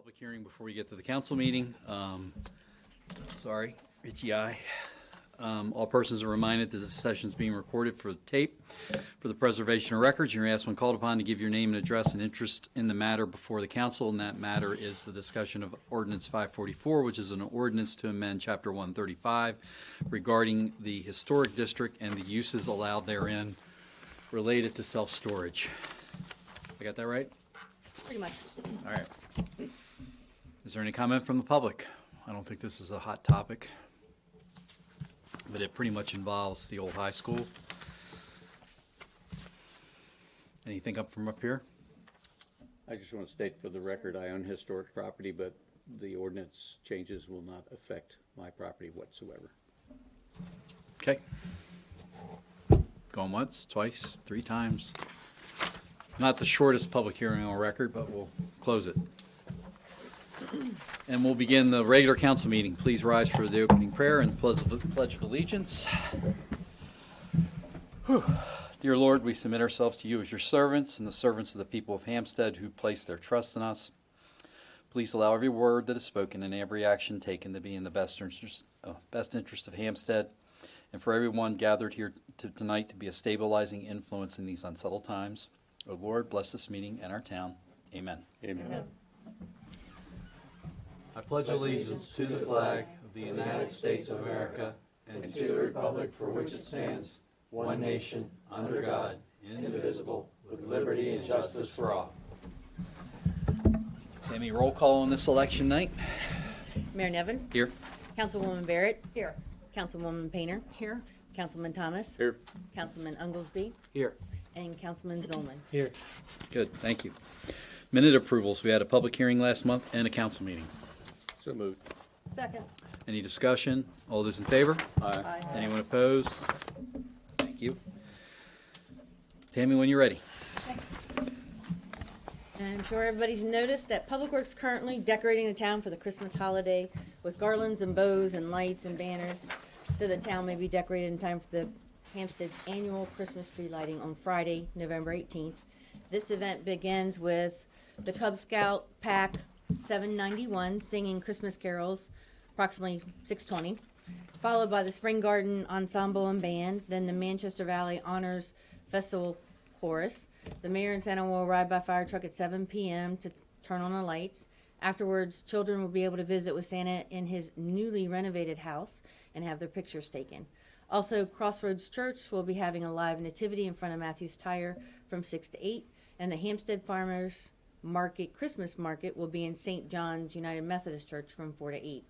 Public hearing before we get to the council meeting. Sorry, itchy eye. All persons are reminded that this session is being recorded for the tape for the preservation of records. You're asked when called upon to give your name and address and interest in the matter before the council, and that matter is the discussion of Ordinance 544, which is an ordinance to amend Chapter 135 regarding the historic district and the uses allowed therein related to self-storage. I got that right? Pretty much. All right. Is there any comment from the public? I don't think this is a hot topic, but it pretty much involves the old high school. Anything up from up here? I just want to state for the record, I own historic property, but the ordinance changes will not affect my property whatsoever. Okay. Going once, twice, 3 times. Not the shortest public hearing on record, but we'll close it. And we'll begin the regular council meeting. Please rise for the opening prayer and pledge of allegiance. Whew. Dear Lord, we submit ourselves to you as your servants and the servants of the people of Hampstead who place their trust in us. Please allow every word that is spoken and every action taken to be in the best interest of Hampstead, and for everyone gathered here tonight to be a stabilizing influence in these unsettled times. O Lord, bless this meeting and our town. Amen. Amen. Amen. I pledge allegiance to the flag of the United States of America and to the republic for which it stands, one nation, under God, indivisible, with liberty and justice for all. Tammy, roll call on this election night. Mayor Nevin. Here. Councilwoman Barrett. Here. Councilwoman Painter. Here. Councilman Thomas. Here. Councilman Unglesby. Here. And Councilman Zolman. Here. Good, thank you. Minute approvals. We had a public hearing last month and a council meeting. So moved. Second. Any discussion? All those in favor? Aye. Anyone opposed? Thank you. Tammy, when you're ready. And I'm sure everybody's noticed that Public Works currently decorating the town for the Christmas holiday with garlands and bows and lights and banners, so the town may be decorated in time for the Hampstead's annual Christmas tree lighting on Friday, November 18th. This event begins with the Cub Scout Pack 791 singing Christmas carols, approximately 6:20, followed by the Spring Garden Ensemble and Band, then the Manchester Valley Honors Festival Chorus. The mayor and Santa will arrive by fire truck at 7 p.m. to turn on the lights. Afterwards, children will be able to visit with Santa in his newly renovated house and have their pictures taken. Also, Crossroads Church will be having a live nativity in front of Matthews Tire from 6 to 8, and the Hampstead Farmers Market Christmas Market will be in St. John's United Methodist Church from 4 to 8.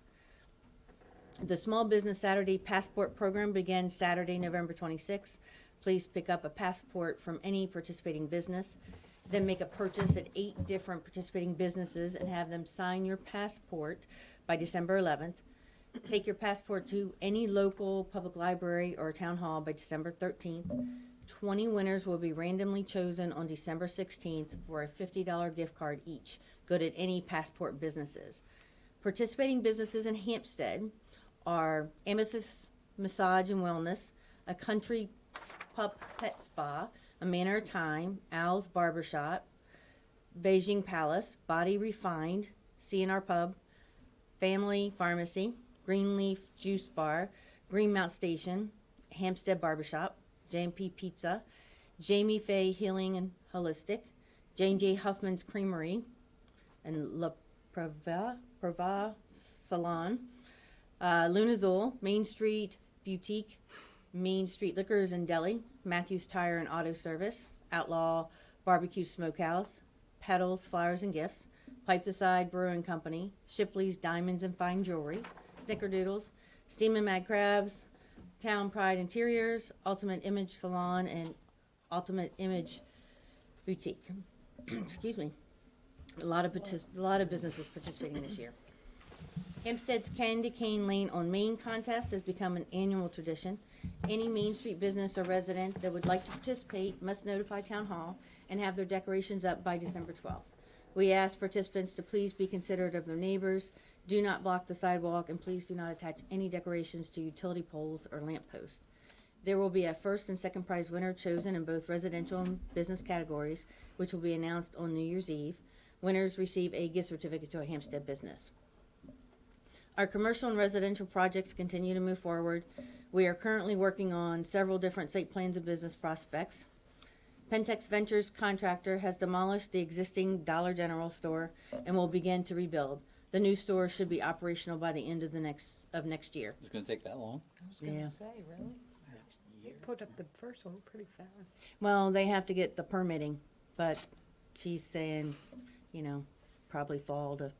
The Small Business Saturday Passport Program begins Saturday, November 26th. Please pick up a passport from any participating business, then make a purchase at 8 different participating businesses and have them sign your passport by December 11th. Take your passport to any local public library or town hall by December 13th. 20 winners will be randomly chosen on December 16th for a $50 gift card each. Good at any passport businesses. Participating businesses in Hampstead are Amethyst Massage and Wellness, a Country Pup Pet Spa, A Manor of Time, Al's Barbershop, Beijing Palace, Body Refined, C&R Pub, Family Pharmacy, Greenleaf Juice Bar, Greenmount Station, Hampstead Barbershop, J&P Pizza, Jamie Faye Healing and Holistic, J&J Huffman's Creamery, and La Prava Salon, Lunazol, Main Street Boutique, Main Street Liquors and Deli, Matthews Tire and Auto Service, Outlaw Barbecue Smokehouse, Petals Flowers and Gifts, Pipe the Side Brewing Company, Shipley's Diamonds and Fine Jewelry, Snickerdoodles, Steam and Mad Crabs, Town Pride Interiors, Ultimate Image Salon, and Ultimate Image Boutique. Excuse me. A lot of businesses participating this year. Hampstead's Candy Cane Lane on Main contest has become an annual tradition. Any Main Street business or resident that would like to participate must notify Town Hall and have their decorations up by December 12th. We ask participants to please be considerate of their neighbors. Do not block the sidewalk, and please do not attach any decorations to utility poles or lampposts. There will be a first and second prize winner chosen in both residential and business categories, which will be announced on New Year's Eve. Winners receive a gift certificate to a Hampstead business. Our commercial and residential projects continue to move forward. We are currently working on several different site plans and business prospects. Pentex Ventures contractor has demolished the existing Dollar General store and will begin to rebuild. The new store should be operational by the end of next year. It's gonna take that long? I was gonna Yeah. say, really? They put up the first one pretty fast. Well, they have to get the permitting, but she's saying, probably fall to,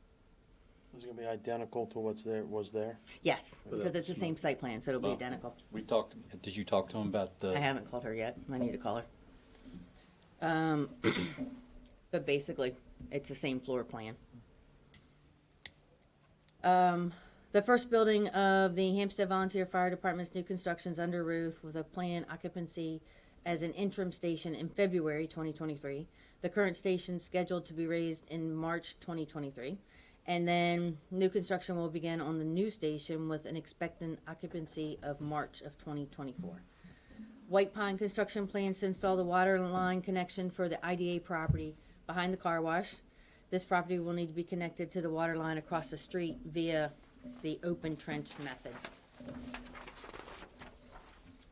Is it gonna be identical to was there? yes, Well, because it's the same site plan, so it'll be Well, identical. Did you talk to him about I haven't called her yet. I need to call her. But basically, it's the same floor plan. The first building of the Hampstead Volunteer Fire Department's new construction's under roof with a planned occupancy as an interim station in February 2023. The current station's scheduled to be raised in March 2023. And then new construction will begin on the new station with an expected occupancy of March of 2024. White Pine construction plans to install the water line connection for the IDA property behind the car wash. This property will need to be connected to the water line across the street via the open trench method.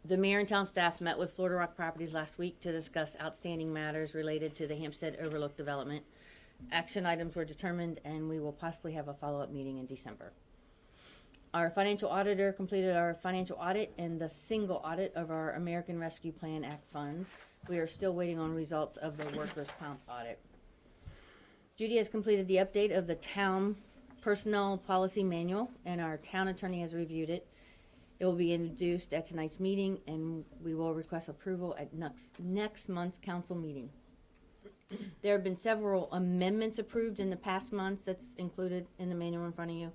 The mayor and town staff met with Florida Rock Properties last week to discuss outstanding matters related to the Hampstead Overlook development. Action items were determined, and we will possibly have a follow-up meeting in December. Our financial auditor completed our financial audit and the single audit of our American Rescue Plan Act funds. We are still waiting on results of the workers' comp audit. Judy has completed the update of the town personnel policy manual, and our town attorney has reviewed it. It will be introduced at tonight's meeting, and we will request approval at next month's council meeting. There have been several amendments approved in the past months that's included in the manual in front of you.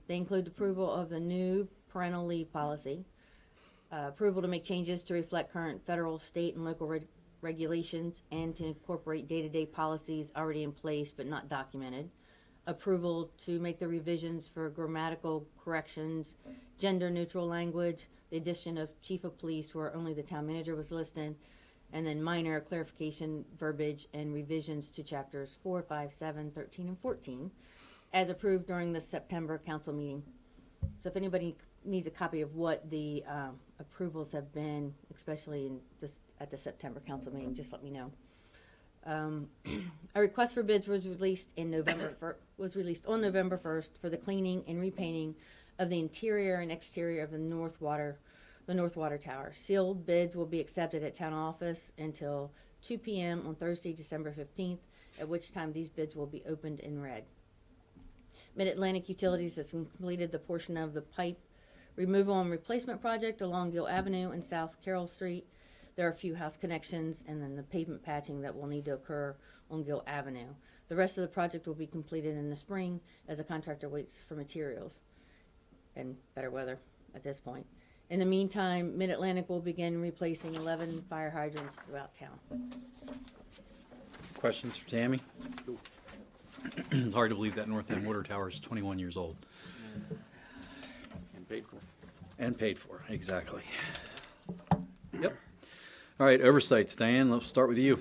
They include approval of the new parental leave policy, approval to make changes to reflect current federal, state, and local regulations and to incorporate day-to-day policies already in place but not documented, approval to make the revisions for grammatical corrections, gender-neutral language, the addition of chief of police where only the town manager was listed, and then minor clarification, verbiage, and revisions to chapters 4, 5, 7, 13, and 14, as approved during the September council meeting. So if anybody needs a copy of what the approvals have been, especially at the September council meeting, just let me know. A request for bids was released on November 1st for the cleaning and repainting of the interior and exterior of the North Water Tower. Sealed bids will be accepted at town office until 2 p.m. on Thursday, December 15th, at which time these bids will be opened and read. Mid-Atlantic Utilities has completed the portion of the pipe removal and replacement project along Gill Avenue and South Carroll Street. There are a few house connections and then the pavement patching that will need to occur on Gill Avenue. The rest of the project will be completed in the spring as the contractor waits for materials and better weather at this point. In the meantime, Mid-Atlantic will begin replacing 11 fire hydrants throughout town. questions for Tammy? It's hard to believe that North End Water Tower is 21 years old. And paid for. And paid for, exactly. Yep. All right, oversights, Diane, let's start with you.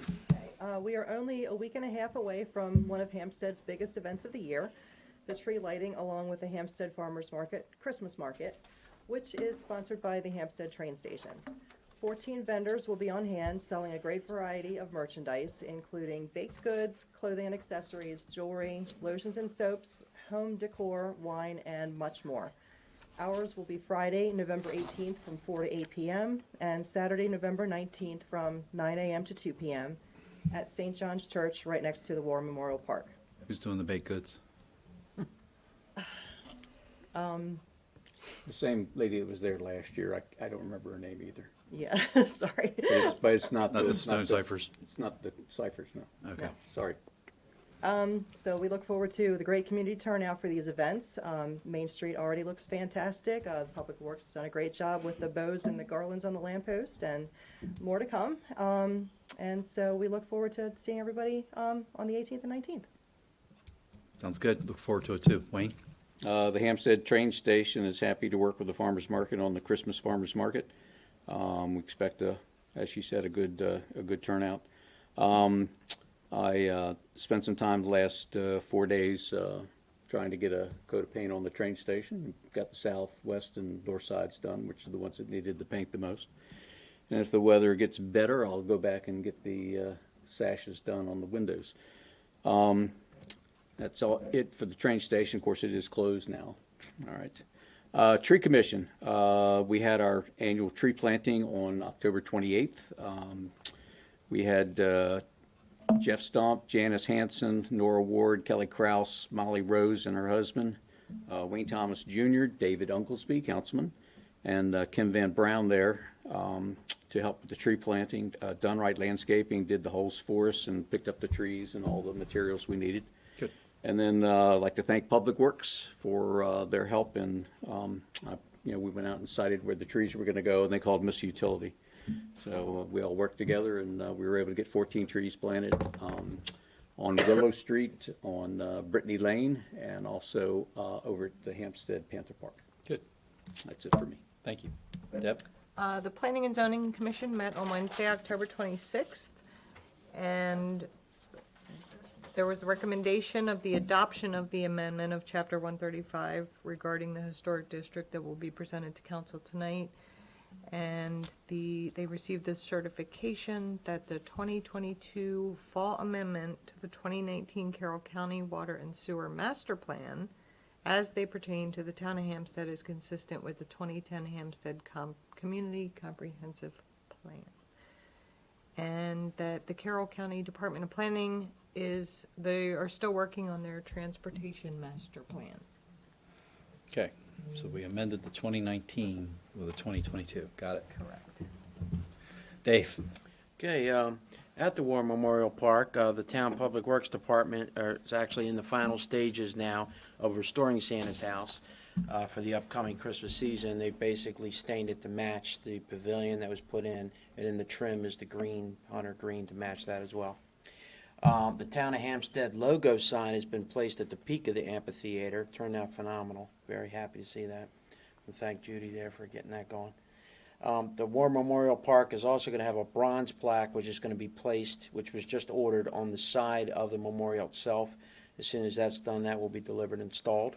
We are only a week and a half away from one of Hampstead's biggest events of the year, the tree lighting along with the Hampstead Farmers Market Christmas Market, which is sponsored by the Hampstead train station. 14 vendors will be on hand selling a great variety of merchandise, including baked goods, clothing and accessories, jewelry, lotions and soaps, home decor, wine, and much more. Hours will be Friday, November 18th from 4 to 8 p.m. and Saturday, November 19th from 9 a.m. to 2 p.m. at St. John's Church right next to the War Memorial Park. Who's doing the baked goods? The same lady that was there last year, I don't remember her name either. Yeah, sorry. But it's not Not the it's Stone Ciphers. It's not the ciphers, no. Okay. No. Sorry. So we look forward to the great community turnout for these events. Main Street already looks fantastic. The Public Works has done a great job with the bows and the garlands on the lamppost, and more to come. And so we look forward to seeing everybody on the 18th and 19th. Sounds good. Look forward to it too. Wayne? The Hampstead train station is happy to work with the farmers market on the Christmas farmers market. We expect, as she said, a good turnout. I spent some time the last 4 days trying to get a coat of paint on the train station. Got the south, west, and north sides done, which are the ones that needed the paint the most. And if the weather gets better, I'll go back and get the sashes done on the windows. That's all it for the train station. Of course, it is closed now. All right. Tree Commission. We had our annual tree planting on October 28th. We had Jeff Stomp, Janice Hanson, Nora Ward, Kelly Kraus, Molly Rose and her husband, Wayne Thomas Jr., David Unklesby, councilman, and Kim Van Brown there to help with the tree planting. Done Right Landscaping did the holes for us and picked up the trees and all the materials we needed. Good. And then I'd like to thank Public Works for their help. And, we went out and decided where the trees were going to go, and they called Miss Utility. So we all worked together, and we were able to get 14 trees planted on Willow Street, on Brittany Lane, and also over at the Hampstead Panther Park. Good. That's it for me. Thank you. Deb? The Planning and Zoning Commission met on Wednesday, October 26th, and there was a recommendation of the adoption of the amendment of Chapter 135 regarding the historic district that will be presented to council tonight. And they received the certification that the 2022 fall amendment to the 2019 Carroll County Water and Sewer Master Plan, as they pertain to the town of Hampstead, is consistent with the 2010 Hampstead Community Comprehensive Plan. And that the Carroll County Department of Planning they are still working on their transportation master plan. Okay. So we amended the 2019 with the 2022. Got it. Correct. Dave? Okay, at the War Memorial Park, the Town Public Works Department is actually in the final stages now of restoring Santa's house for the upcoming Christmas season. They basically stained it to match the pavilion that was put in, and in the trim is the green, hunter green, to match that as well. The Town of Hampstead logo sign has been placed at the peak of the amphitheater. Turned out phenomenal. Very happy to see that. And thank Judy there for getting that going. The War Memorial Park is also going to have a bronze plaque, which is going to be placed, which was just ordered, on the side of the memorial itself. As soon as that's done, that will be delivered and installed.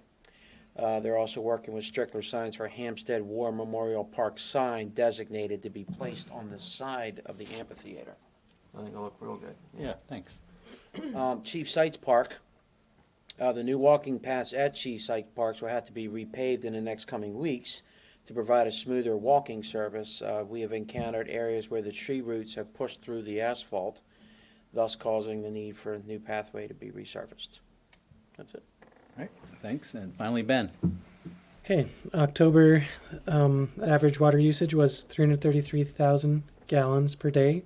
They're also working with Strickler Signs for Hampstead War Memorial Park sign designated to be placed on the side of the amphitheater. I think it'll look real good. Yeah, thanks. Chief Sites Park. The new walking paths at Chief Sites Parks will have to be repaved in the next coming weeks to provide a smoother walking service. We have encountered areas where the tree roots have pushed through the asphalt, thus causing the need for a new pathway to be resurfaced. That's it. All right, thanks. And finally, Ben? Okay, October average water usage was 333,000 gallons per day.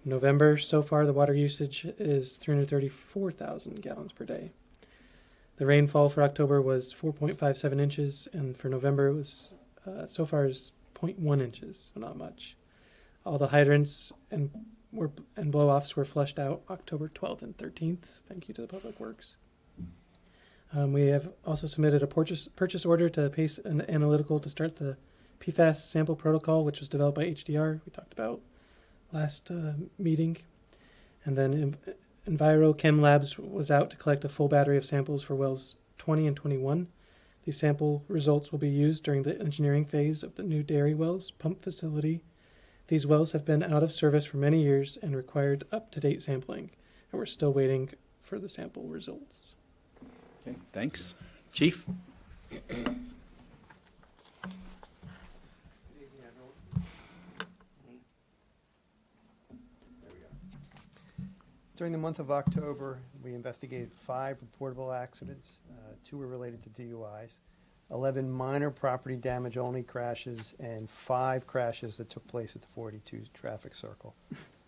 November, so far, the water usage is 334,000 gallons per day. The rainfall for October was 4.57 inches, and for November it was so far is 0.1 inches, so not much. All the hydrants and blow-offs were flushed out October 12th and 13th. Thank you to the Public Works. We have also submitted a purchase order to Pace Analytical to start the PFAS sample protocol, which was developed by HDR. We talked about last meeting. And then EnviroChem Labs was out to collect a full battery of samples for wells 20 and 21. These sample results will be used during the engineering phase of the new dairy wells pump facility. These wells have been out of service for many years and required up-to-date sampling, and we're still waiting for the sample results. Okay, thanks. Chief? During the month of October, we investigated 5 reportable accidents. 2 were related to DUIs, 11 minor property damage only crashes, and 5 crashes that took place at the 42 traffic circle.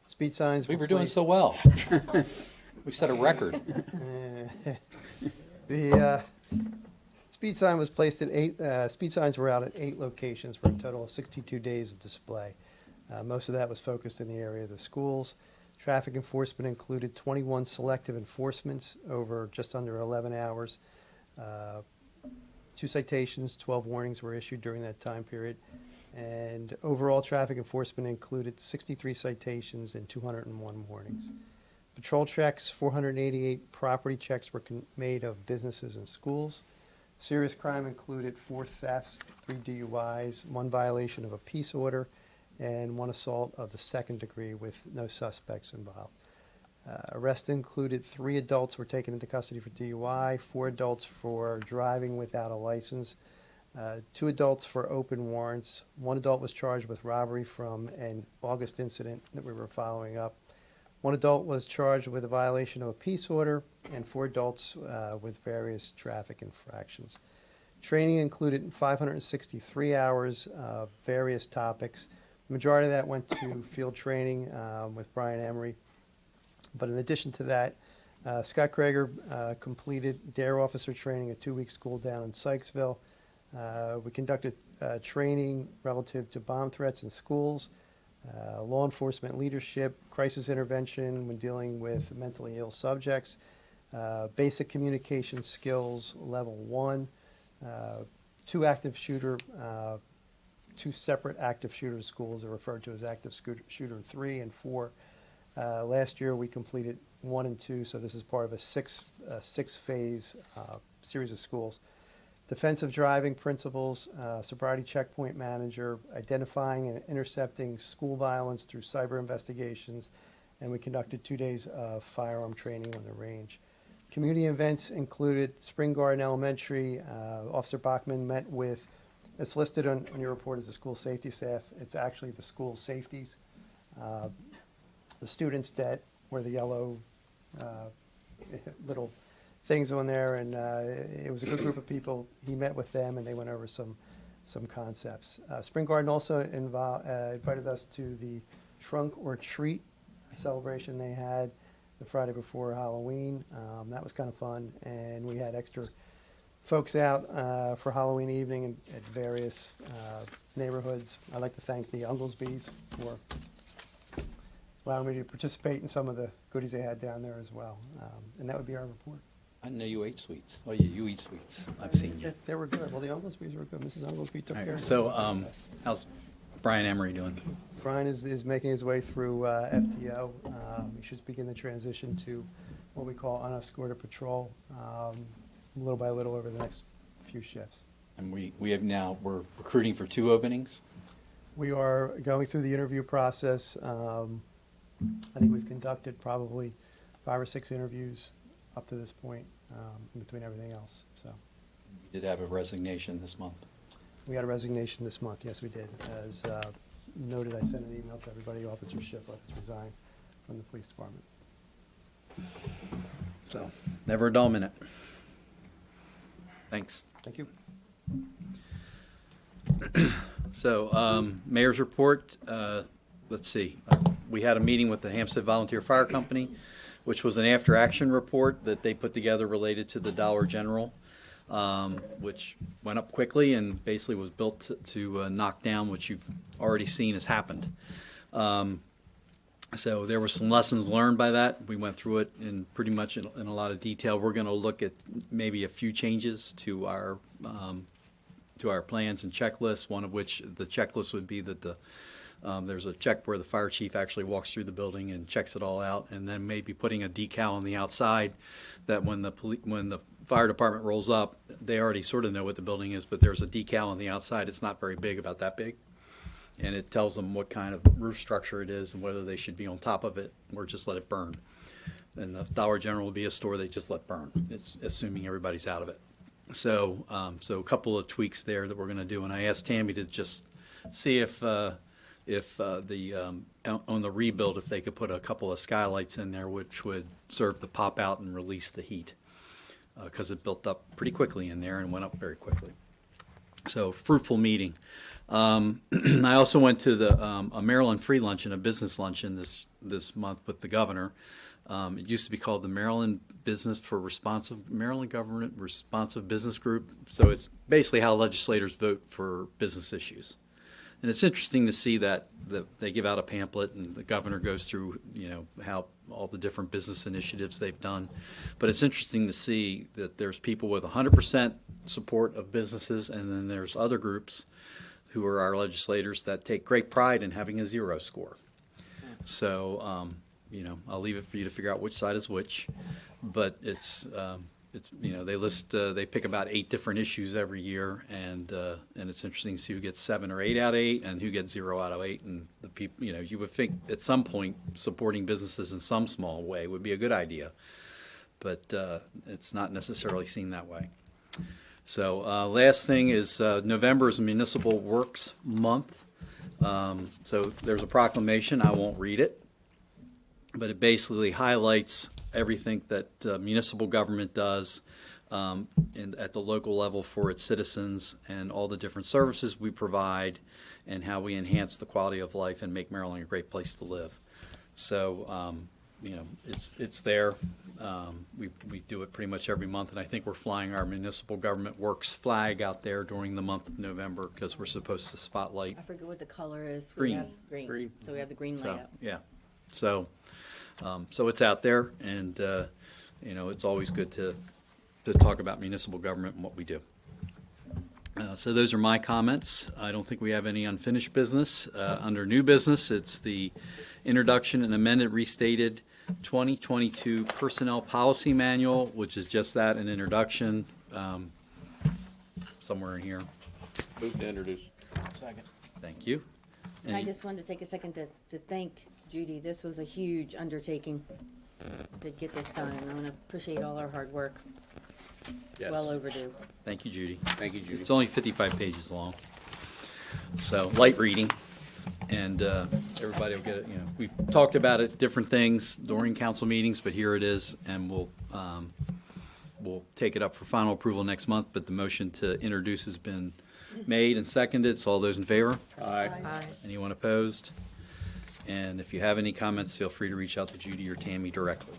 Speed signs We were doing so well. We set a record. The speed sign was placed at 8. Speed signs were out at 8 locations for a total of 62 days of display. Most of that was focused in the area of the schools. Traffic enforcement included 21 selective enforcements over just under 11 hours. 2 citations, 12 warnings were issued during that time period. And overall traffic enforcement included 63 citations and 201 warnings. Patrol checks, 488 property checks were made of businesses and schools. Serious crime included 4 thefts, 3 DUIs, 1 violation of a peace order, and 1 assault of the 2nd degree with no suspects involved. Arrests included 3 adults were taken into custody for DUI, 4 adults for driving without a license, 2 adults for open warrants. 1 adult was charged with robbery from an August incident that we were following up. 1 adult was charged with a violation of a peace order, and 4 adults with various traffic infractions. Training included 563 hours of various topics. The majority of that went to field training with Brian Emery. But in addition to that, Scott Krager completed DARE officer training, a 2-week school down in Sykesville. We conducted training relative to bomb threats in schools, law enforcement leadership, crisis intervention when dealing with mentally ill subjects, basic communication skills, level 1, 2 separate active shooter schools are referred to as active shooter 3 and 4. Last year we completed 1 and 2, so this is part of a six-phase series of schools. Defensive driving principles, sobriety checkpoint manager, identifying and intercepting school violence through cyber investigations, and we conducted 2 days of firearm training on the range. Community events included Spring Garden Elementary. Officer Bachman met with, it's listed on your report as the school safety staff. It's actually the school safeties. The students that were the yellow little things on there, and it was a good group of people. He met with them, and they went over some concepts. Spring Garden also invited us to the Trunk or Treat celebration they had the Friday before Halloween. That was kind of fun, and we had extra folks out for Halloween evening at various neighborhoods. I'd like to thank the Unglesbys for allowing me to participate in some of the goodies they had down there as well. And that would be our report. I didn't know you ate sweets. Oh, yeah, you eat sweets. I've seen you. They were good. Well, the Unglesbys were good. Mrs. Unglesby took All care right, of so, it. how's Brian Emery doing? Brian is making his way through FTO. He should begin the transition to what we call unescorted patrol, little by little over the next few shifts. And we're recruiting for 2 openings. We are going through the interview process. I think we've conducted probably 5 or 6 interviews up to this point, in between everything else. So We did have a resignation this month. we had a resignation this month. Yes, we did. As noted, I sent an email to everybody. Officer Shiflett has resigned from the police department. So, never a dull minute. Thanks. Thank you. So, mayor's report, let's see. We had a meeting with the Hampstead Volunteer Fire Company, which was an after-action report that they put together related to the Dollar General, which went up quickly and basically was built to knock down what you've already seen has happened. So there were some lessons learned by that. We went through it in pretty much in a lot of detail. We're going to look at maybe a few changes to our plans and checklists, one of which the checklist would be that there's a check where the fire chief actually walks through the building and checks it all out, and then maybe putting a decal on the outside that when the fire department rolls up, they already sort of know what the building is, but there's a decal on the outside. It's not very big, about that big, and it tells them what kind of roof structure it is and whether they should be on top of it or just let it burn. And the Dollar General will be a store they just let burn, it's assuming everybody's out of it. So a couple of tweaks there that we're going to do, and I asked Tammy to just see if on the rebuild, if they could put a couple of skylights in there, which would serve to pop out and release the heat, because it built up pretty quickly in there and went up very quickly. So fruitful meeting. I also went to a Maryland free luncheon, a business luncheon this month with the governor. It used to be called the Maryland Government Responsive Business Group. So it's basically how legislators vote for business issues. And it's interesting to see that they give out a pamphlet and the governor goes through, how all the different business initiatives they've done. But it's interesting to see that there's people with 100% support of businesses, and then there's other groups who are our legislators that take great pride in having a 0 score. So I'll leave it for you to figure out which side is which. But it's, they list, they pick about 8 different issues every year, and it's interesting to see who gets 7 or 8 out of 8 and who gets 0 out of 8. And the people, you would think at some point supporting businesses in some small way would be a good idea, but it's not necessarily seen that way. So last thing is November is Municipal Works Month. So there's a proclamation. I won't read it, but it basically highlights everything that municipal government does at the local level for its citizens, and all the different services we provide, and how we enhance the quality of life and make Maryland a great place to live. So, it's there. We do it pretty much every month, and I think we're flying our Municipal Government Works flag out there during the month of November, because we're supposed to spotlight. I forget what the color is. We Green. have green. Green. So we have the green So, layout. yeah. So it's out there, and, it's always good to talk about municipal government and what we do. So those are my comments. I don't think we have any unfinished business. Under new business, it's the introduction and amended restated 2022 Personnel Policy Manual, which is just that, an introduction, somewhere in here. Move to introduce. Second. Thank you. And I Any- just wanted to take a second to thank Judy. This was a huge undertaking to get this done, and I want to appreciate all her hard work. Yes. Well overdue. Thank you, Judy. Thank you, Judy. It's only 55 pages long, so light reading, and everybody will get it. We've talked about it, different things during council meetings, but here it is, and we'll take it up for final approval next month. But the motion to introduce has been made and seconded. So all those in favor? Aye. Aye. Anyone opposed? And if you have any comments, feel free to reach out to Judy or Tammy directly.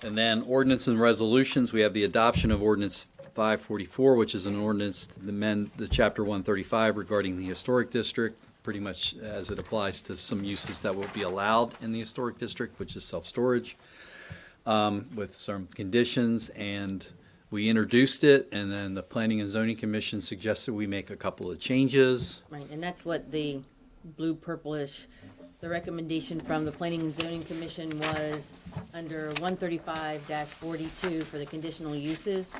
And then ordinance and resolutions, we have the adoption of ordinance 544, which is an ordinance to amend the chapter 135 regarding the historic district, pretty much as it applies to some uses that will be allowed in the historic district, which is self-storage, with some conditions. And we introduced it, and then the Planning and Zoning Commission suggested we make a couple of changes. Right, and that's what the blue purplish, the recommendation from the Planning and Zoning Commission was under 135-42 for the conditional uses.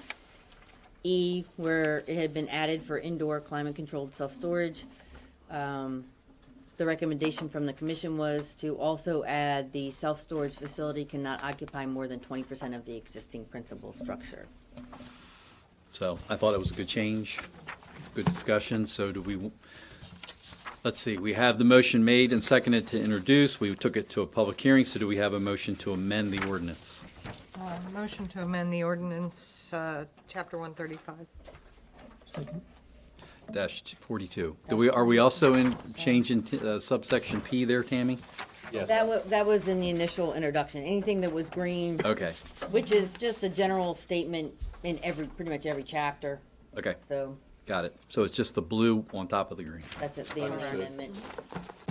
E, where it had been added for indoor climate-controlled self-storage. The recommendation from the commission was to also add the self-storage facility cannot occupy more than 20% of the existing principal structure. So I thought it was a good change, good discussion. So let's see, we have the motion made and seconded to introduce. We took it to a public hearing, so do we have a motion to amend the ordinance? Motion to amend the ordinance, chapter 135. Second. Dash 42. Are we also in changing subsection P there, Tammy? Yes. That was in the initial introduction. Anything that was green, Okay, which is just a general statement in pretty much every chapter. okay, So got it. So it's just the blue on top of the green. that's it, the amendment.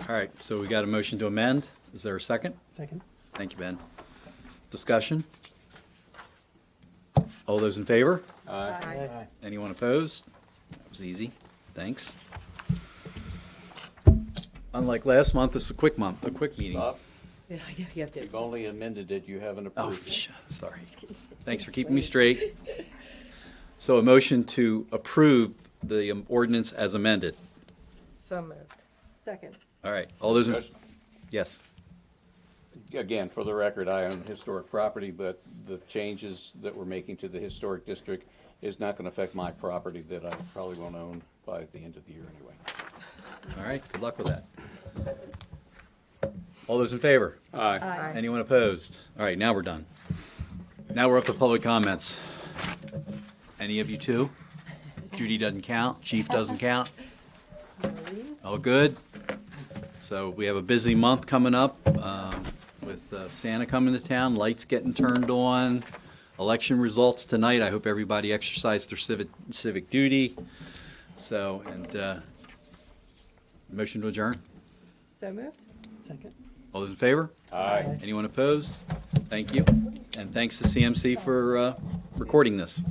All right, so we got a motion to amend. Is there a second? Second. Thank you, Ben. Discussion? All those in favor? Aye. Anyone opposed? That was easy. Thanks. Unlike last month, this is a quick meeting. Stop. Yeah, you have to. You've only amended it, you haven't Oh, approved it. sorry. Thanks for keeping me straight. So a motion to approve the ordinance as amended. So moved. Second. All right, all those in, Discussion. yes, Again, for the record, I own historic property, but the changes that we're making to the historic district is not gonna affect my property that I probably won't own by the end of the year anyway. all right, good luck with that. All those in favor? Aye. Aye. Anyone opposed? All right, now we're done. Now we're up to public comments. Any of you two? Judy doesn't count, Chief doesn't count? All good? So we have a busy month coming up with Santa coming to town, lights getting turned on, election results tonight. I hope everybody exercised their civic duty. So, and motion to adjourn. So moved? Second. All those in favor? Aye. Anyone opposed? Thank you. And thanks to CMC for recording this.